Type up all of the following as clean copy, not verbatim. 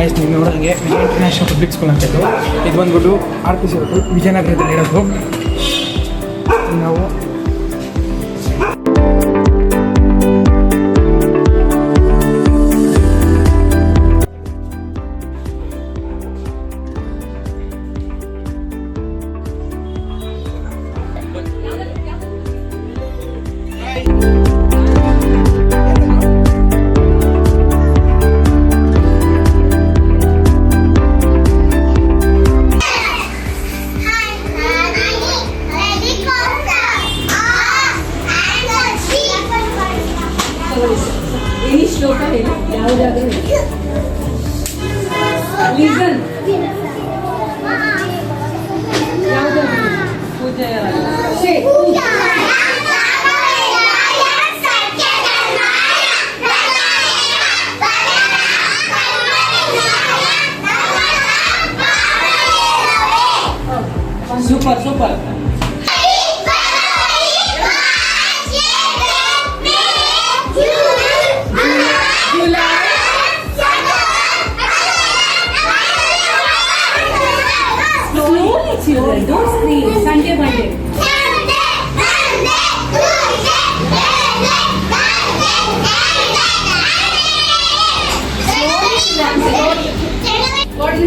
Guys ನೀವು ನೋಡೋಂಗೆ international public school ಅಂತ ಇದು ಬಂದ್ಬಿಟ್ಟು RPC ವಿಜಯನಗರದಲ್ಲಿ ಇರೋದು. ನಾವು super Children, don't scream. Sunday, Monday.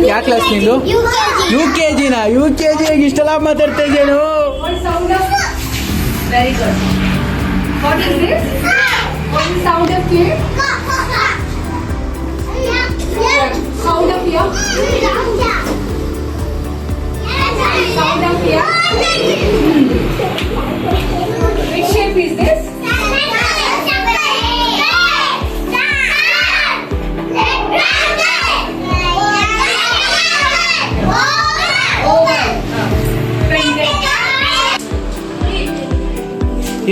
क्या क्लास निंदु UKG ना UKG ಇಷ್ಟೆಲ್ಲ ಮಾತಾಡ್ತಾ ಇದ್ದೇನು. Very good. What is this? What is sound of clear? Sound of clear? Sound of clear? Which shape is this?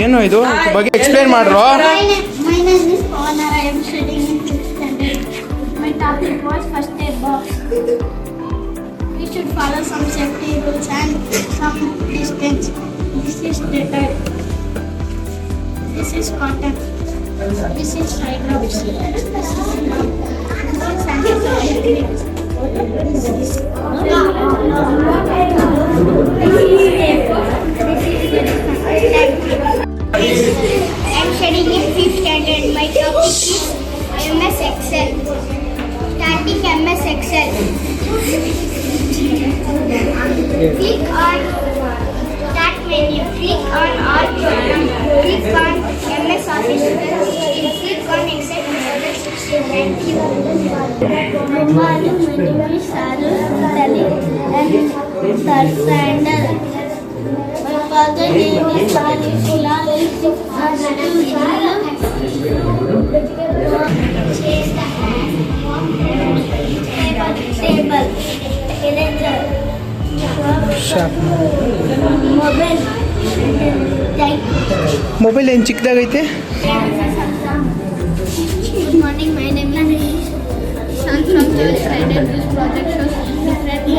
ಏನು ಇದು ಬಗ್ಗೆ explain ಮಾಡ್ರೋ. My name is Honor. I am studying in 5th standard. My topic was first aid box. We should follow some safety rules and some distance. This is Dettol. This is cotton. This is hydrox. This is sanitizer. This is I am studying in 5th standard. My topic is MS Excel. Starting MS Excel. Click on Start menu. Click on All Program. Click on MS Office. Click on Excel. Thank you. My name is Sarul Tali and 3rd standard. My father name is Salihullah. Table, eraser, mobile ಏನು ಚಿಕ್ಕದಾಗೈತೆ. Good morning, my name is Ishan from 3rd standard. This project shows different types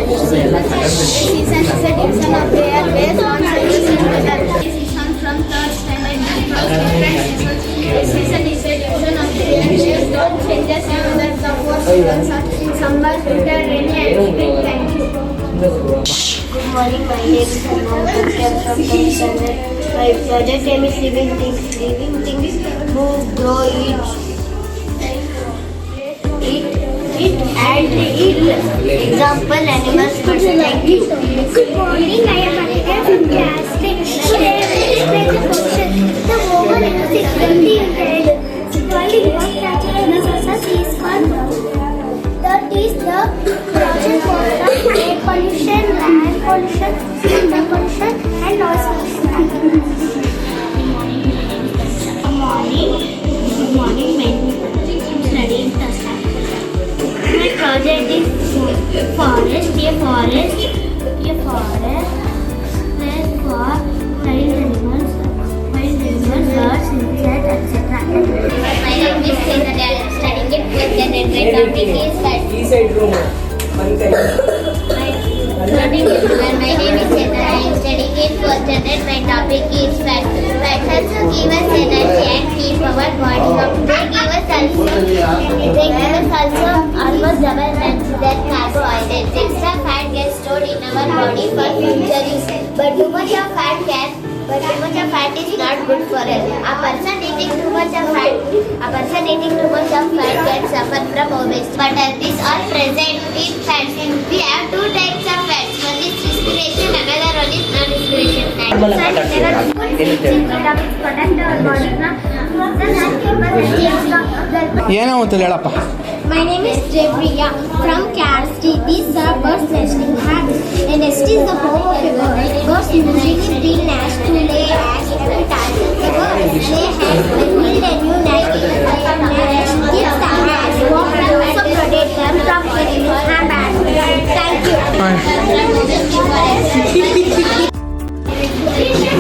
of tables. Season is a division of air based on science and weather. Ishan from 3rd standard. This project different seasons. Season is a division of air based on changes in weather. The 4 seasons are summer, winter, rainy and spring. Thank you. Good morning, my name is Anand from 3rd standard. My project name is living things. Living things move, grow, eat and eat. Example, animals, birds. Thank you. Good morning, I am Anika from class 6. Today I will explain the question. The oval is 620 head. Only one catcher in the society is called. That is the reason for the air pollution, land pollution, water pollution and noise pollution. Good morning, my name is studying the my project is forest, a forest where for wild animals, birds, insects, etc. My name is Chena. I am studying in 4th standard. My topic is birds. My name is Chena. I am studying in 4th standard. My topic is birds. Birds also give us energy and keep our body up. They give us also almost for health. A person eating too much of fat can suffer from obesity. But these are present in fats. We have two types of fats. One is respiration, another one is non-respiration fat. Protect our body more than 90% of ಏನೋ ಅಂತಲ್ಲ ಹೇಳಪ್ಪ. My name is Debriya from KST. These are birds nesting habits. A nest is the home of a bird. Birds usually build nests to lay eggs every time the birds lay eggs. They build a new nest. Nest gives the eggs warmth and also protect them from enemies and bad. Thank you.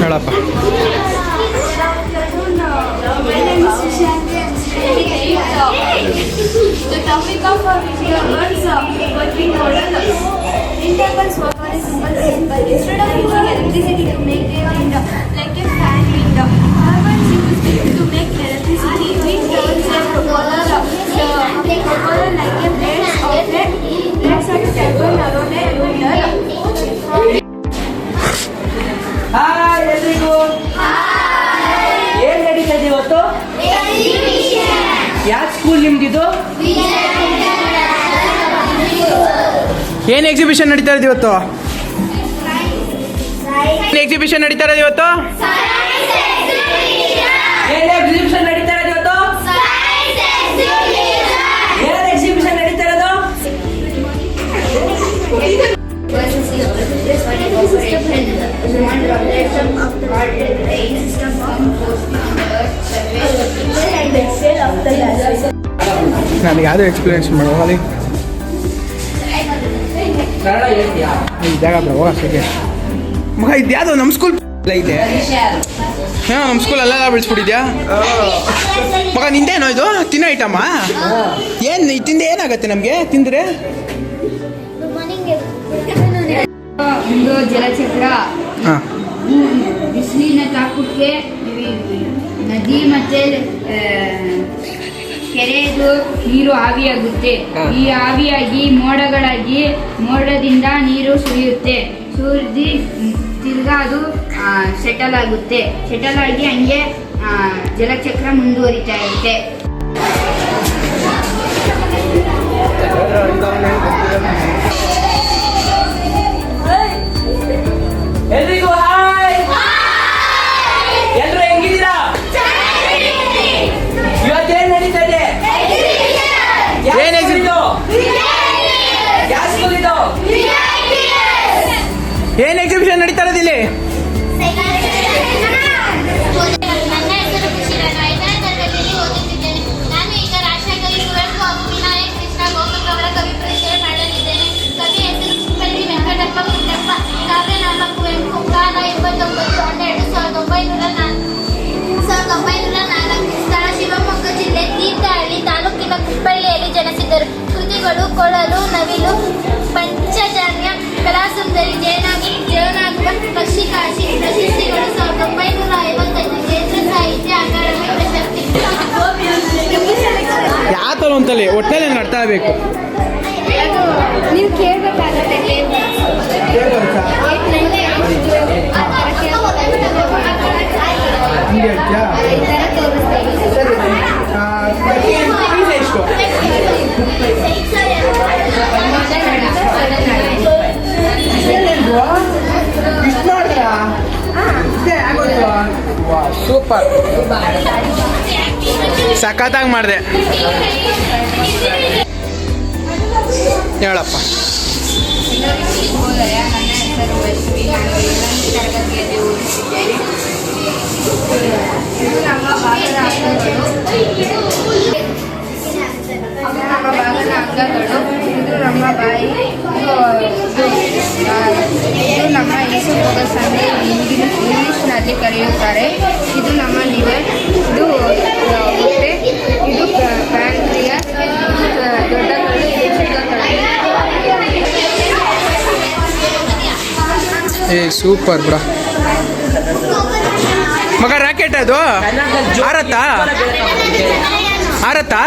ಹೇಳಪ್ಪ. The topic of our video is working model. Intervals work on a simple. Instead of using electricity to make a wind, like a fan wind, turbines used to make electricity. Wind turns a propeller, like a blades of a turbine around a rotor. Hi ಎಲ್ರಿಗೂ. ಏನ್ ನಡೀತಾ ಇದೆ ಇವತ್ತು? ಯಾವ school ನಿಮ್ದಿದು? ಏನು exhibition ನಡೀತಾ ಇದೆ ಇವತ್ತು? ಎಕ್ಸಿಬಿಷನ್ ನಡೀತಾ ಇರೋದು ಇವತ್ತು? ಏನ್ ಎಕ್ಸಿಬಿಷನ್ ನಡೀತಾ ಇರೋದು ಇವತ್ತು? ಏನ್ ಎಕ್ಸಿಬಿಷನ್ ನಡೀತಾ ಇರೋದು? ನನಗೆ ಯಾವುದೋ ಎಕ್ಸ್ಪೀರಿಯನ್ಸ್ ಮಾಡುವ ಅಲ್ಲಿ ಕನ್ನಡ ಹೇಳ್ತೀಯಾ? ಇದ್ದಾಗ ಬ್ರೋ ಸದ್ಯ ಮಗ ಇದ್ಯಾವುದು ನಮ್ಮ ಸ್ಕೂಲ್ ಐತೆ. ಹಾಂ ನಮ್ಮ ಸ್ಕೂಲ್ ಅಲ್ಲೆಲ್ಲ ಬೆಳೆಸ್ಬಿಟ್ಟಿದ್ಯಾ ಮಗ. ನಿಂದೇನೋ ಇದು ತಿನ್ನೋ ಐಟಮ್ಮ? ಏನು ತಿಂದೆ ಏನಾಗತ್ತೆ ನಮಗೆ ತಿಂದರೆ? Good morning. ಒಂದು ಜಲಚಕ್ರ ಹಾಂ ಬಿಸಿಲಿನ ತಾಪಕ್ಕೆ ನದಿ ಮತ್ತೆ ಕೆರೆದು ನೀರು ಆವಿಯಾಗುತ್ತೆ. ಈ ಆವಿಯಾಗಿ ಮೋಡಗಳಾಗಿ ಮೋಡದಿಂದ ನೀರು ಸುರಿಯುತ್ತೆ. ಸುರಿದು ತಿರ್ಗಾ ಅದು ಸೆಟಲ್ ಆಗುತ್ತೆ. ಸೆಟಲ್ ಆಗಿ ಹಂಗೆ ಜಲಚಕ್ರ ಮುಂದುವರಿತಾ ಇರುತ್ತೆ. ಎಲ್ರಿಗೂ ಹಾಯ್. ಎಲ್ರು ಹೆಂಗಿದ್ದೀರಾ? ಇವತ್ತೇನ್ ನಡೀತಾ ಇದೆ? ಏನ್ ಇದು? ಯಾವ ಸ್ಕೂಲ್ ಇದು? ಏನು ಎಕ್ಸಿಬಿಷನ್ ನಡೀತಾ ಇರೋದು ಇಲ್ಲಿ? ನನ್ನ ಹೆಸರು ಖುಷಿರಾಣು. 5ನೇ ತರಗತಿಯಲ್ಲಿ ಓದುತ್ತಿದ್ದೇನೆ. ನಾನು ಈಗ ರಾಷ್ಟ್ರಕವಿ ಕುವೆಂಪು ಹಾಗೂ ವಿನಾಯಕ್ ಕೃಷ್ಣ ಗೋಕಾಕ್ ಅವರ ಕವಿ ಪರಿಚಯ ಮಾಡಲಿದ್ದೇನೆ. ಕವಿ ಹೆಸರು ಪುಪ್ಪಳ್ಳಿ ವೆಂಕಟಪ್ಪ ಪುಟ್ಟಪ್ಪ. ಕಾವ್ಯನಾಮ ಕುವೆಂಪು. ಕಾಲ 1904. ಸ್ಥಳ ಶಿವಮೊಗ್ಗ ಜಿಲ್ಲೆ ತೀರ್ಥಹಳ್ಳಿ ತಾಲೂಕಿನ ಕುಪ್ಪಳ್ಳಿಯಲ್ಲಿ ಜನಿಸಿದರು. ಕೃತಿಗಳು ಕೊಳಲು, ನವಿಲು, ಪಂಚಜನ್ಯ, ಕಲಾಸುಂದರಿ, ಜೇನಾಗುವ, ಪಕ್ಷಿಕಾಶಿ. ಪ್ರಶಸ್ತಿಗಳು 1955 ಕೇಂದ್ರ ಸಾಹಿತ್ಯ ಅಕಾಡೆಮಿ ಪ್ರಶಸ್ತಿ. ಯಾವ ಥರ ಅಂತಲ್ಲಿ ಒಟ್ಟಲ್ಲಿ ನಡ್ತಾ ಬೇಕು. ನೀವು ಕೇಳಬೇಕಾಗುತ್ತೆ. ಹಂಗೆ ಹೇಳ್ತೀಯಾ? ಫೀಸ್ ಎಷ್ಟು? ಇಷ್ಟು ಮಾಡಿದ್ರಾ? ಇಷ್ಟೇ ಆಗೋಯ್ತು. ಸೂಪರ್, ಸಖತ್ತಾಗಿ ಮಾಡಿದೆ. ಹೇಳಪ್ಪ. ಎಲ್ಲರಿಗೂ ಶುಭೋದಯ. ನನ್ನ ಹೆಸರು ವೈಷ್ಣವಿ. ನಾನು 7ನೇ ತರಗತಿಯಲ್ಲಿ ಓದುತ್ತಿದ್ದೇನೆ. ಇದು ನಮ್ಮ ಭಾಗದ ಅಂಗಗಳು. ಇದು ನಮ್ಮ ಬಾಯಿ. ಇದು ನಮ್ಮ ಈಸುಪೋಗ ಸಂಧಿ ಇಂಗ್ಲಿಷ್ನಲ್ಲಿ ಕರೆಯುತ್ತಾರೆ. ಇದು ನಮ್ಮ ಲಿವರ್. ಇದು ಹೊಟ್ಟೆ. ಇದು ಪ್ಯಾಂಕ್ರಿಯಾಸ್. ದೊಡ್ಡ ಕರಳು. ಇದು ಚಿಕ್ಕ ಕರಳು. ಏ ಸೂಪರ್ ಬಿಡ ಮಗ. ರಾಕೆಟ್ ಅದು ಆರತ್ತಾ? ಆರತ್ತಾ?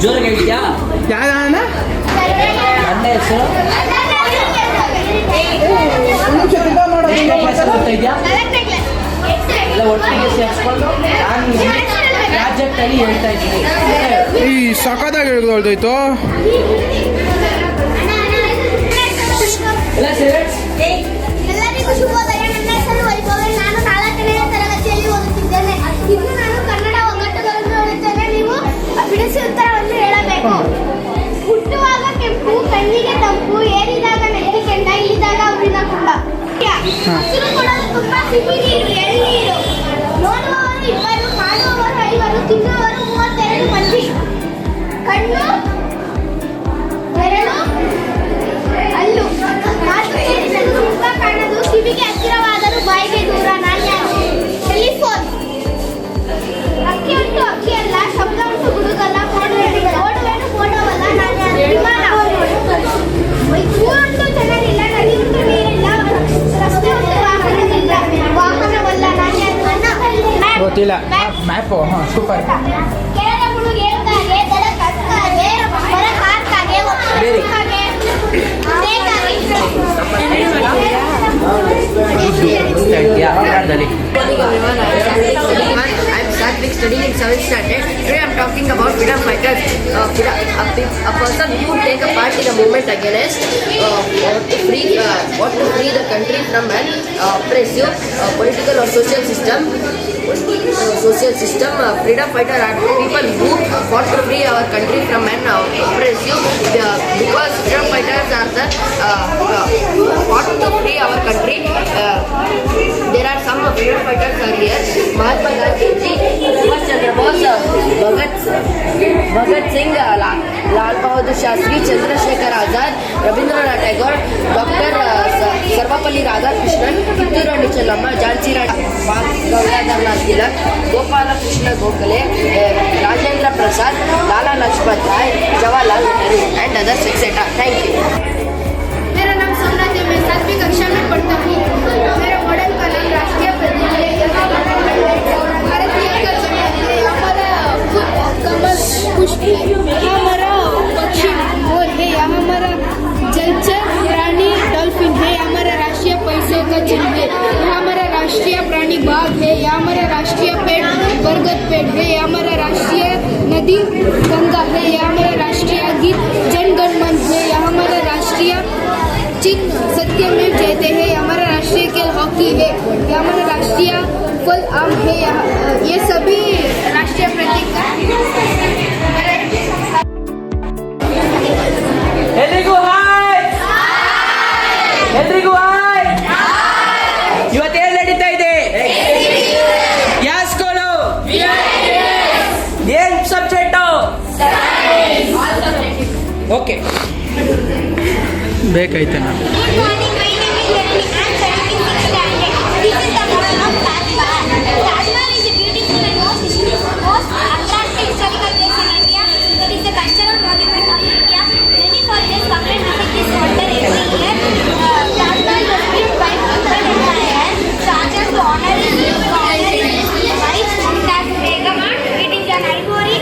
ಜೋರಾಗಿ ಹೇಳ್ತೀಯಾ? ಯಾವ ನನ್ನ ಹೆಸರು ಗೊತ್ತಾ ಇದೆಯಾ? ಎಲ್ಲ ಒಟ್ಟಿಗೆ ಸೇರಿಸ್ಕೊಂಡು ನಾನು ಪ್ರಾಜೆಕ್ಟಲ್ಲಿ ಹೇಳ್ತಾ ಇದ್ದೀನಿ. ಈ ಸಖತ್ತಾಗಿ ಹೇಳ್ದೋಯ್ತು. ಎಲ್ಲ ಸೇರ್ಸ್ ಎಲ್ಲರಿಗೂ ಶುಭೋದಯ. ನನ್ನ ಹೆಸರು ವೈಭವ. ನಾನು 4ನೇ ತರಗತಿಯಲ್ಲಿ ಓದುತ್ತಿದ್ದೇನೆ. ಇನ್ನು ನಾನು ಕನ್ನಡ ಒಗ್ಗಟ್ಟುಗಳನ್ನು ಹೇಳುತ್ತೇನೆ. ನೀವು ಬಿಡಿಸಿ ಉತ್ತರವನ್ನು ಹೇಳಬೇಕು. ಹುಟ್ಟುವಾಗ ಕೆಂಪು, ಕಣ್ಣಿಗೆ ತಂಪು, ಏರಿದಾಗ ನೆತ್ತಿ ಕೆಂಡ, ಇಳಿದಾಗ ಊರಿನ ಕುಂಡ. ಹಸಿರು ಕೊಡಲು ತುಂಬಾ ಸಿಹಿ ನೀರು, ಎಳ್ನೀರು. ನೋಡುವವರು 2, ಮಾಡುವವರು 5, ತಿನ್ನುವವರು 32 ಮಂದಿ. ಕಣ್ಣು, ಬೆರಳು, ಅಲ್ಲು. ಮಾತು ಕೇಳಿಸಲು ಮುಖ ಕಾಣದು, ಕಿವಿಗೆ ಹತ್ತಿರವಾದರೂ ಬಾಯಿಗೆ ದೂರ. ನಾನು ಯಾರು? ಟೆಲಿಫೋನ್. ಅಕ್ಕಿ ಉಂಟು ಅಕ್ಕಿಯಲ್ಲ, ಶಬ್ದ ಉಂಟು ಗುಡುಗಲ್ಲ, ಓಡುವೇನು ಫೋಟೋವಲ್ಲ. ನಾನು ಯಾರು? ವಿಮಾನ. ಊರುಂಟು ಜನರಿಲ್ಲ, ನದಿ ಉಂಟು ನೀರಿಲ್ಲ, ರಸ್ತೆ ಉಂಟು ವಾಹನವಿಲ್ಲ, ವಾಹನವಲ್ಲ. ನಾನು ಯಾರು? ಗೊತ್ತಿಲ್ಲ. ಮ್ಯಾಪು. ಹಾಂ, ಸೂಪರ್. ಕೆಳಗೆ ಮುಳುಗಿ ಏಳ್ತಾಗೆ, ದಡ ಕಟ್ಟಾಗೆ, ಹೊರ ಹಾರ್ತಾಗೆ, ಒಪ್ಪಾಗೆ, I'm Satvik, studying in 7th standard. Today I'm talking about freedom fighters. A person who take a part in a movement against want to free the country from an oppressive political or social system. Freedom fighters are people who want to free our country from an oppressive because freedom fighters are the want to free our country. There are some freedom fighters are here. Mahatma Gandhi, Subhash Chandra Bose, Bhagat Singh, Lal Bahadur Shastri, Chandrasekhar Azad, Rabindranath Tagore, Dr. Sarvapalli Radhakrishnan, Kittur Rani Chellama, Jhansi Rani, Gangadhar Nath Tilak, Gopala Krishna Gokhale, Rajendra Prasad, Lala Lajpat Rai, Jawaharlal Nehru and others etc. Thank you. मेरा नाम सोमनाथ है. मैं 7वीं कक्षा में पढ़ता हूँ. मेरा model का नाम राष्ट्रीय प्रतीक है. भारतीय का जन्म है. हमारा कमल पुष्प है. यहाँ हमारा पक्षी मोर है. यहाँ हमारा जलचर प्राणी डॉल्फिन है. हमारा राष्ट्रीय पैसों का चिन्ह है. यहाँ हमारा राष्ट्रीय प्राणी बाघ है. यहाँ हमारा राष्ट्रीय पेड़ बरगद पेड़ है. यहाँ हमारा राष्ट्रीय नदी गंगा है. यहाँ हमारा राष्ट्रीय गीत जन गण मन है. यहाँ हमारा राष्ट्रीय चिन्ह सत्यमेव जयते है. हमारा राष्ट्रीय खेल हॉकी है. ये हमारा राष्ट्रीय फल आम है. ये सभी राष्ट्रीय प्रतीक ಎಲ್ರಿಗೂ ಹಾಯ್. ಎಲ್ರಿಗೂ ಹಾಯ್. ಇವತ್ತೇನು ನಡೀತಾ ಇದೆ? ಯಾವ ಸ್ಕೂಲು? ಏನ್ ಸಬ್ಜೆಕ್ಟು? ಓಕೆ, ಬೇಕಾಯ್ತು ನಾನು. Good morning, my name is Lakshmi. I am studying in 6th standard. This is the model of Taj Mahal. Taj Mahal is a beautiful and most attractive historical place in India. It is a cultural monument of India. Many foreigners come and visit this wonder every year. Taj Mahal was built by Mughal Empire. Shahjahan to honor his wife Mumtaz Begum. It is an ivory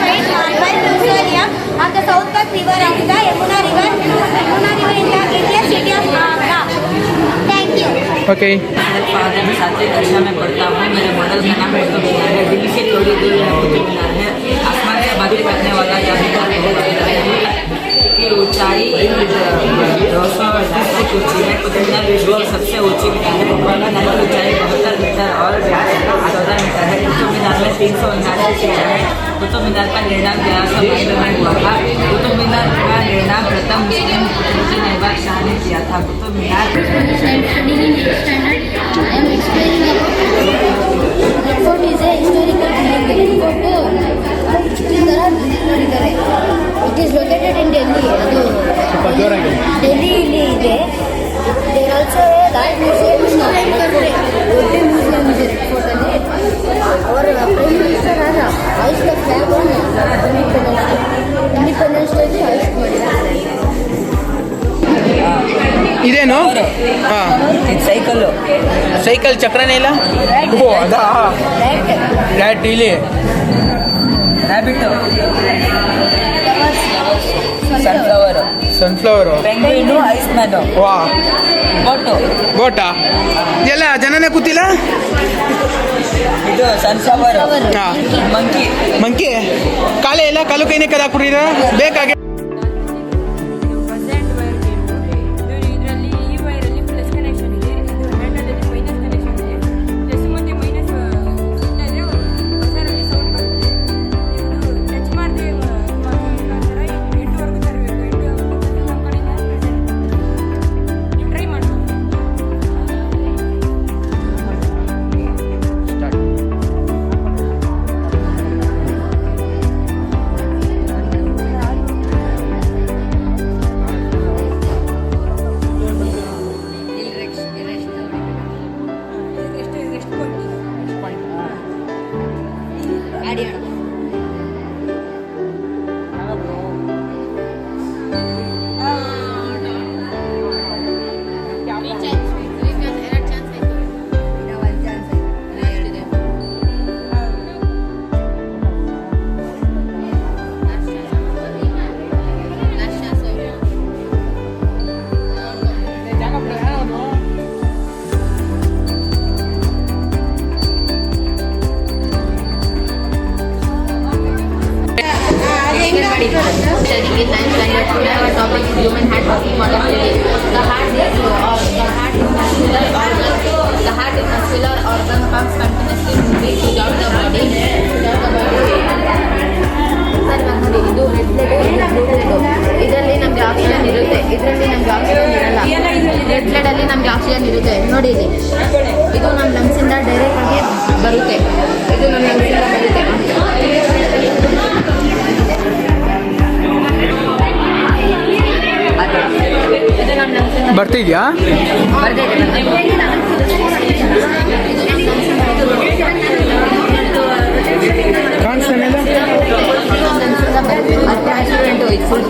white marble mausoleum on the south bank river of the Yamuna river. Yamuna river in the Indian city of Agra. Thank you. Okay. मेरे father मैं 7वीं कक्षा में पढ़ता हूँ. मेरे model का नाम कुतुब मीनार है. दिल्ली से थोड़ी दूर में कुतुब मीनार है. आसमान से बातें करने वाला यहाँ की ऊंचाई 210 फीट ऊंची है. कुतुब मीनार विश्व की सबसे ऊंची मीनार है. मीनार की ऊंचाई 72 मीटर और 14 मीटर है. कुतुब मीनार में 379 सीटें हैं. कुतुब मीनार का निर्माण 1192 में हुआ था. कुतुब मीनार का निर्माण प्रथम मुस्लिम कुतुबुद्दीन ऐबक शाह ने किया था. Qutub Minar Fort is a historical building. It is located in Delhi. Delhi ಇದೆ. There also a large museum is Delhi museum is fort ಅಲ್ಲಿ. Our prime minister hoist the flag on Independence Day hoist ಮಾಡಿದ್ದಾರೆ. ಇದೇನು? ಹಾಂ, ಇದು cycle. Cycle ಚಕ್ರನೇ ಇಲ್ಲ. ಓ ಅದಾ? Rat ಇಲ್ಲಿ. Rabbit. Sunflower. Sunflower. Penguin, ice man. ವಾ ಬೋಟು ಬೋಟಾ ಎಲ್ಲ ಜನನೇ ಕೂತಿಲ್ಲ. ಇದು ಸನ್ಫ್ಲವರ್ ಹಾ. ಮಂಕಿ ಮಂಕಿ ಕಾಲೇ ಇಲ್ಲ, ಕಾಲು ಕೈನೇ ಕದಾಕ್ಬಿಟ್ಟಿರ ಬೇಕಾಗಿ. ಪ್ರೆಸೆಂಟ್ ವೈರ್ ಇದರಲ್ಲಿ ಈ ವೈರಲ್ಲಿ ಪ್ಲಸ್ ಕನೆಕ್ಷನ್ ಇದೆ, ಇದು ಹ್ಯಾಂಡಲಲ್ಲಿ ಮೈನಸ್ ಕನೆಕ್ಷನ್ ಇದೆ. ಪ್ಲಸ್ ಮತ್ತು ಮೈನಸ್ ಇಟ್ಟರೆ ಹೊಸರಲ್ಲಿ ಸೌಂಡ್ ಬರುತ್ತೆ. ಇದು ಟಚ್ ಮಾಡದೆ ಥರ 8ವರೆಗೂ ತರಬೇಕು. 8 ನಮ್ಮ ಕಡೆಯಿಂದ ಪ್ರೆಸೆಂಟ್ ನೀವು ಟ್ರೈ ಮಾಡ್ಬೋದು. ಎಷ್ಟು Studying in 9th standard, today our topic is human heart working model theory. The heart is muscular organ. The heart is muscular organ pumps continuously moving throughout the body. ಇದು red blood, ಇದರಲ್ಲಿ ನಮ್ಗೆ oxygen ಇರುತ್ತೆ, ಇದರಲ್ಲಿ ನಮ್ಗೆ oxygen ಇರಲ್ಲ. Red blood ಅಲ್ಲಿ ನಮ್ಗೆ oxygen ಇರುತ್ತೆ ನೋಡಿ ಇಲ್ಲಿ. ಇದು ನಮ್ಮ ಲಂಗ್ಸಿಂದ ಡೈರೆಕ್ಟ್ ಆಗಿ ಬರುತ್ತೆ, ಇದು ನಮ್ಮ ಲಂಗ್ಸಿಂದ ಬರುತ್ತೆ. ಬರ್ತಿದ್ಯಾ? ಕಾಣಿಸ್ತಾನೆ ಫುಲ್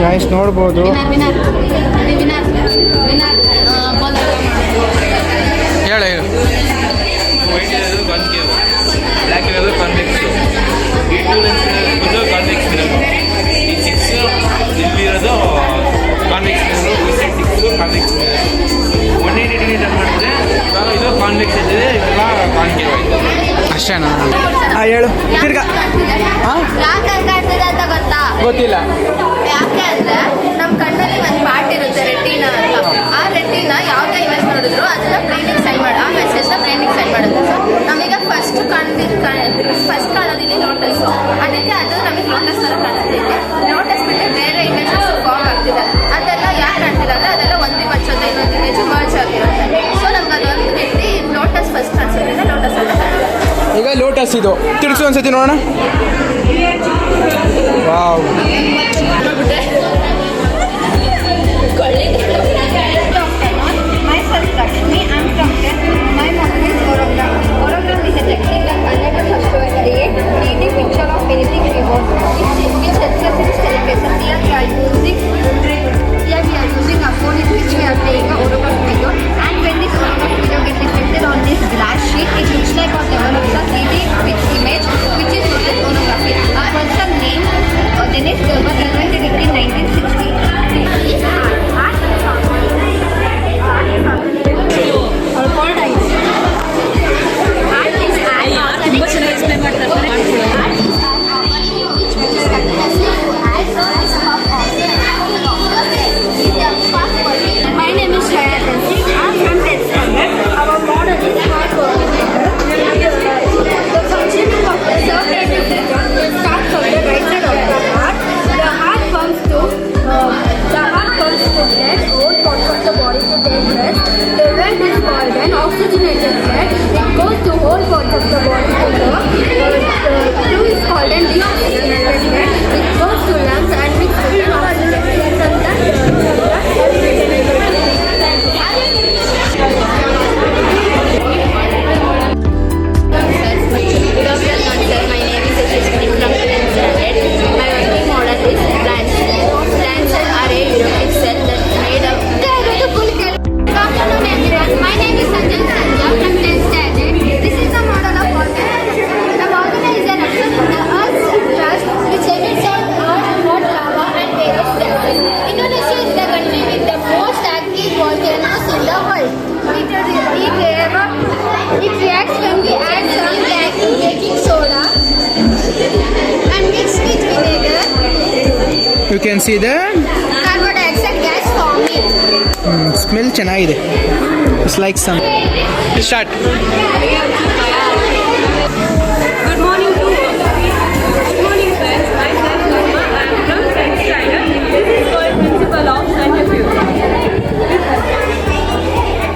ಗಾಯ್ಸ್ ನೋಡ್ಬೋದು. ಹೇಳ ಹೇಳು. ವೈಟ್ ಇರೋದು ಕಾನ್ಕೇವ್, ಬ್ಲ್ಯಾಕ್ ಇರೋದು ಕಾನ್ವೆಕ್ಸ್, ಈ 2 ಲೆನ್ಸ್ ಇರೋದು ಕಾನ್ವೆಕ್ಸ್ ಮಿರರ್, ಈ 6 ಇಲ್ಲಿರೋದು ಕಾನ್ವೆಕ್ಸ್ ಮಿರರ್, ಈ side 6 convex mirror. 180 degree turn ಮಾಡಿದ್ರೆ ಇವಾಗ ಇದು ಕಾನ್ವೆಕ್ಸ್ ಇದ್ದಿದೆ, ಇವೆಲ್ಲ ಕಾನ್ಕೇವ್ ಆಯಿತು. ಅಷ್ಟೇನಾ? ಹೇಳು ತಿರ್ಗಾ. ಹಾಂ ಅಂತ ಗೊತ್ತಾ? ಗೊತ್ತಿಲ್ಲ. ಯಾಕೆ ಅಂದ್ರೆ ನಮ್ಮ ಕಣ್ಣಲ್ಲಿ ಒಂದು ಪಾರ್ಟ್ ಇರುತ್ತೆ ರೆಟಿನಾ ಅಂತ. ಆ ರೆಟಿನಾ ಯಾವುದೇ ಇಮೇಜ್ ನೋಡಿದ್ರು ಅದನ್ನ ಬ್ರೈನಿಗೆ ಸೆಂಡ್ ಮಾಡಿ, ಆ ಮೆಸೇಜ್ನ ಬ್ರೈನಿಗೆ ಸೆಂಡ್ ಮಾಡುತ್ತೆ. ನಮಗೆ ಫಸ್ಟ್ ಕಾಣೋದಿಲ್ಲಿ ಲೋಟಸ್, ಅದಕ್ಕೆ ಅದು ನಮಗೆ ಲೋಟಸ್ ಥರ ಕಾಣಿಸ್ತೈತೆ. ಲೋಟಸ್ ಬಿಟ್ಟು ಬೇರೆ ಇಮೇಜಸ್ ಫಾರ್ಮ್ ಆಗ್ತಿದೆ, ಅದೆಲ್ಲ ಯಾಕೆ ಕಾಣ್ತಿಲ್ಲ ಅಂದ್ರೆ ಅದೆಲ್ಲ ಒಂದು ಇಮೇಜ್ ಜೊತೆ ಇನ್ನೊಂದು ಇಮೇಜ್ ಮರ್ಜ್ ಆಗಿರುತ್ತೆ. ಸೊ ನಮ್ಗೆ ಅದೊಂದು ರೀತಿ ಲೋಟಸ್ ಫಸ್ಟ್ ಕಾಣಿಸೋದ್ರಿಂದ ಲೋಟಸ್ ಅಂತ ಕಾಣಿಸುತ್ತೆ. ಈಗ ಲೋಟಸ್ ಇದು ತಿರ್ಸು ಒಂದ್ಸತಿ ನೋಡೋಣ. Wow. Myself Lakshmi, I'm from 10th. My model is orogram. Orogram is a technique that enables us to create 3D picture of anything we want. Which helps us in celebration. Here we are using a phone in which we are playing a orogram video. And when this orogram video gets reflected on this glass sheet, it looks like our develops a 3D image, which is known as orography. A person named Dennis Gerber invented it in 1960. My name is Shreya. I'm from 10th standard. Our model is smart coordinator. You can see the Carbon dioxide gas forming. Smell ಚೆನ್ನಾಗಿದೆ. It's like some start. Good morning friends. Myself Norma. I am from 10th standard. This is called principle of centrifuge.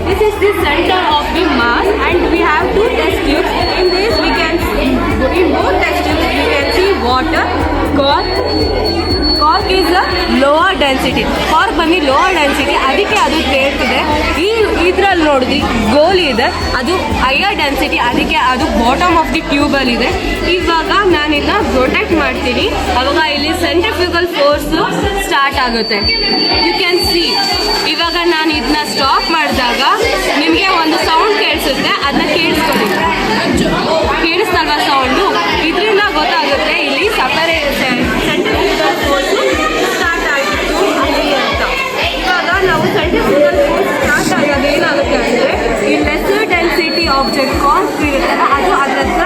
This is the center of the mass and we have two test tubes. In this we can see, in both test tubes we can see water, cork is a lower density. Cork ಬಂದು lower density, ಅದಕ್ಕೆ ಅದು ತೇಲ್ತಿದೆ. ಇದ್ರಲ್ಲಿ ನೋಡಿದ್ರಿ ಗೋಲಿ ಇದೆ, ಅದು higher density, ಅದಕ್ಕೆ ಅದು ಬಾಟಮ್ ಆಫ್ ದಿ ಟ್ಯೂಬಲ್ ಇದೆ. ಇವಾಗ ನಾನು ಇದನ್ನ ರೊಟೇಟ್ ಮಾಡ್ತೀನಿ, ಅವಾಗ ಇಲ್ಲಿ ಸೆಂಟ್ರಿಫ್ಯೂಗಲ್ ಫೋರ್ಸ್ ಸ್ಟಾರ್ಟ್ ಆಗುತ್ತೆ. ಯು ಕ್ಯಾನ್ ಸಿ ಇವಾಗ ನಾನು ಇದನ್ನ ಸ್ಟಾಪ್ ಮಾಡಿದಾಗ ನಿಮಗೆ ಒಂದು ಸೌಂಡ್ ಕೇಳಿಸುತ್ತೆ, ಅದನ್ನ ಕೇಳಿಸ್ಕೊಳ್ಳಿ. ಕೇಳಿಸ್ತಲ್ವಾ ಸೌಂಡು? ಇದರಿಂದ ಗೊತ್ತಾಗುತ್ತೆ ಇಲ್ಲಿ ಸೆಂಟ್ರಿಫ್ಯೂಗಲ್ ಫೋರ್ಸ್ ಸ್ಟಾರ್ಟ್ ಆಗಿತ್ತು ಅಲ್ಲಿ ಅಂತ. ಇವಾಗ ನಾವು ಸೆಂಟ್ರಿಫ್ಯೂಗಲ್ ಫೋರ್ಸ್ ಸ್ಟಾರ್ಟ್ ಆದಾಗ ಏನಾಗುತ್ತೆ ಅಂದರೆ ಈ ಲೆಸರ್ ಡೆನ್ಸಿಟಿ ಆಬ್ಜೆಕ್ಟ್ ಕಾರ್ಕ್ ಇರುತ್ತಲ್ಲ ಅದು ಅದ್ರ ಹತ್ರ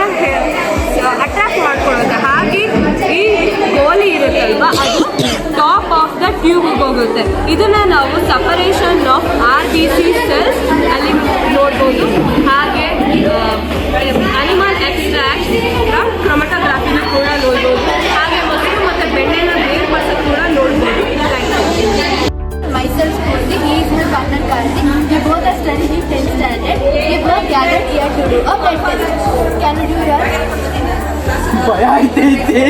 ಅಟ್ರಾಕ್ಟ್ ಮಾಡ್ಕೊಳ್ಳುತ್ತೆ. ಹಾಗೆ ಈ ಗೋಲಿ ಇರುತ್ತಲ್ವ ಅದು ಟಾಪ್ ಆಫ್ ದ ಟ್ಯೂಬ್ಗೆ ಹೋಗುತ್ತೆ. ಇದನ್ನು ನಾವು ಸಪರೇಷನ್ ಆಫ್ RBC ಸೆಲ್ಸ್ ಅಲ್ಲಿ ನೋಡ್ಬೋದು. ಹಾಗೆ ಅನಿಮಲ್ ಎಕ್ಸ್ಟ್ರಾಕ್ಟ್ ಫ್ರಮ್ ಕ್ರೊಮಟೋಗ್ರಾಫಿನ ಕೂಡ ನೋಡ್ಬೋದು. ಹಾಗೆ ಮೊಸರು ಮತ್ತು ಬೆಣ್ಣೆನ ಬೇರ್ಪಡಿಸೋದು ಕೂಡ ನೋಡ್ಬೋದು. Myself Purti, he is my partner Karthi. We both are studying in 10th standard. We both gathered here to do a pen test. Can you do your ಭಯ ಆಯ್ತೈತೆ.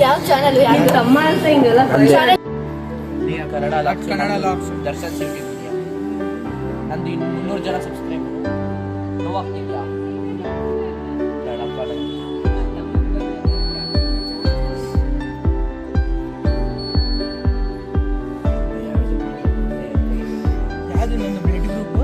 ಯಾವ ಚಾನಲ್ ತಮ್ಮ ಅಂತ ಹಿಂಗೆಲ್ಲ ಕನ್ನಡ ಕನ್ನಡ ಲಾಕ್ಸ್. Darshan city media. ನಂದು 300 ಜನ ಸಬ್ಸ್ಕ್ರೈಬರ್. ನೋವಾಗ್ತಿದ್ಯಾ? ಯಾವುದು ನನ್ನ ಬ್ಲಡ್ ಗ್ರೂಪ್?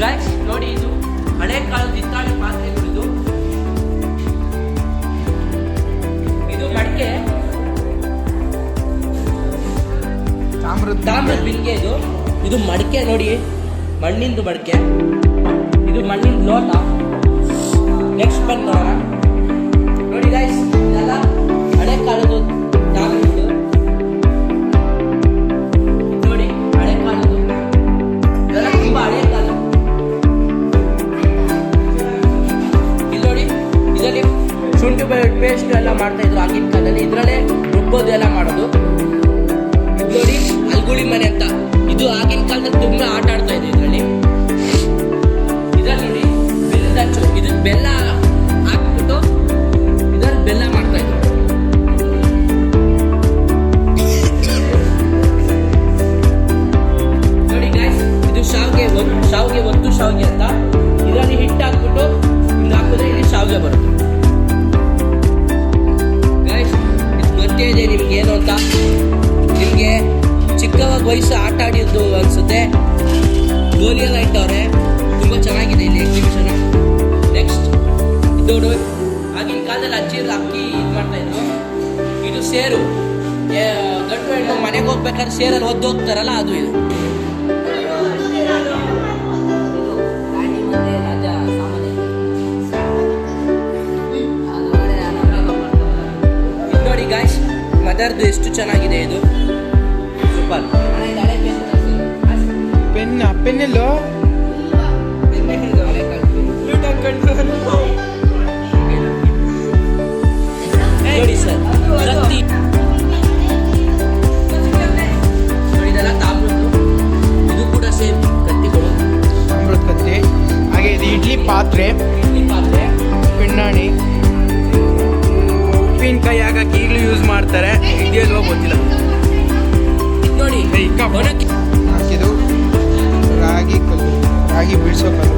ಗೈಸ್ ನೋಡಿ, ಇದು ಹಳೆ ಕಾಲದ ಹಿತ್ತಾಳೆ ಪಾತ್ರೆಗಳು. ಇದು ಮಡಿಕೆ, ತಾಮ್ರದ ಬಿಲ್ಗೆ. ಇದು ಮಡಿಕೆ ನೋಡಿ, ಮಣ್ಣಿಂದು ಮಡಿಕೆ. ಇದು ಮಣ್ಣಿನ ಲೋಟ. ನೆಕ್ಸ್ಟ್ ಬಂದು ನೋಡೋಣ. ನೋಡಿ ಗೈಸ್, ಇದೆಲ್ಲ ಹಳೆ ಕಾಲದ ತಾಮ್ರದ್ದು. ನೋಡಿ ಹಳೆ ಕಾಲದ್ದು, ಇದೆಲ್ಲ ತುಂಬಾ ಹಳೆ ಕಾಲ. ಇದರಲ್ಲಿ ಶುಂಠಿ ಪೇಸ್ಟ್ ಎಲ್ಲ ಮಾಡ್ತಾ ಇದ್ರು ಆಗಿನ ಕಾಲದಲ್ಲಿ. ಇದರಲ್ಲೇ ರುಬ್ಬೋದು ಎಲ್ಲ ಮಾಡೋದು. ಇದು ನೋಡಿ ಅಲ್ಗುಳಿ ಮನೆ ಅಂತ, ಇದು ಆಗಿನ ಕಾಲದಲ್ಲಿ ತುಂಬಾ ಆಟ ಆಡ್ತಾ ಇದ್ರು ಇದರಲ್ಲಿ. ನೋಡಿ ಬೆಲ್ಲದ ಹಚ್ಚು, ಇದು ಬೆಲ್ಲ ಹಾಕ್ಬಿಟ್ಟು ಇದರಲ್ಲಿ ಬೆಲ್ಲ ಮಾಡ್ತಾ ಇದ್ರು. ನೋಡಿ ಗಾಯ್ಸ್, ಇದು ಶಾವ್ಗೆ ಒತ್ತು ಶಾವ್ಗೆ ಅಂತ. ಇದರಲ್ಲಿ ಹಿಟ್ಟು ಹಾಕ್ಬಿಟ್ಟು ಹಿಂಗೆ ಹಾಕಿದ್ರೆ ಇಲ್ಲಿ ಶಾವ್ಗೆ ಬರುತ್ತೆ. ಗಾಯ್ಸ್, ಇದು ಗೊತ್ತೇ ಇದೆ ನಿಮ್ಗೆ ಏನು ಅಂತ. ನಿಮಗೆ ಚಿಕ್ಕವಾಗ ವಯಸ್ಸು ಆಟ ಆಡಿದ್ದು ಅನಿಸುತ್ತೆ. ಗೋಲಿ ಎಲ್ಲ ಇಟ್ಟವ್ರೆ, ತುಂಬ ಚೆನ್ನಾಗಿದೆ ಇಲ್ಲಿ ಎಕ್ಸಿಬಿಷನ್. ನೆಕ್ಸ್ಟ್ ಇದು ಆಗಿನ ಕಾಲದಲ್ಲಿ ಅಜ್ಜಿರು ಅಕ್ಕಿ ಇದು ಮಾಡ್ತಾ ಇದ್ರು. ಇದು ಸೇರು, ಗಂಡು ಹೆಣ್ಣು ಮನೆಗೆ ಹೋಗ್ಬೇಕಾದ್ರೆ ಸೇರಲ್ಲಿ ಒದ್ದು ಹೋಗ್ತಾರಲ್ಲ, ಅದು ಇದು. ನೋಡಿ ಗಾಯ್ಸ್, ಮದರ್ದು ಎಷ್ಟು ಚೆನ್ನಾಗಿದೆ ಇದು. ಸೂಪರ್. ಪೆನ್ನೆಲ್ಲೋ ನೋಡಿ ಸರ್, ಕತ್ತಿ ನೋಡಿ, ಇದೆಲ್ಲ ತಾಮ್ರದ್ದು. ಇದು ಕೂಡ ಸೇಮ್ ಕತ್ತಿಗಳು, ತಾಮ್ರದ ಕತ್ತಿ. ಹಾಗೆ ಇದು ಇಡ್ಲಿ ಪಾತ್ರೆ, ಪೆಣ್ಣಾಣಿ, ಉಪ್ಪಿನಕಾಯಿ ಹಾಕಕ್ಕೆ ಈಗಲೂ ಯೂಸ್ ಮಾಡ್ತಾರೆ. ಇದೆಯಲ್ವೋ ಗೊತ್ತಿಲ್ಲ. ನೋಡಿ ಹಾಕಿದು ರಾಗಿ ಕಲ್ಲು, ರಾಗಿ ಬೀಳ್ಸೋ ಕಲ್ಲು.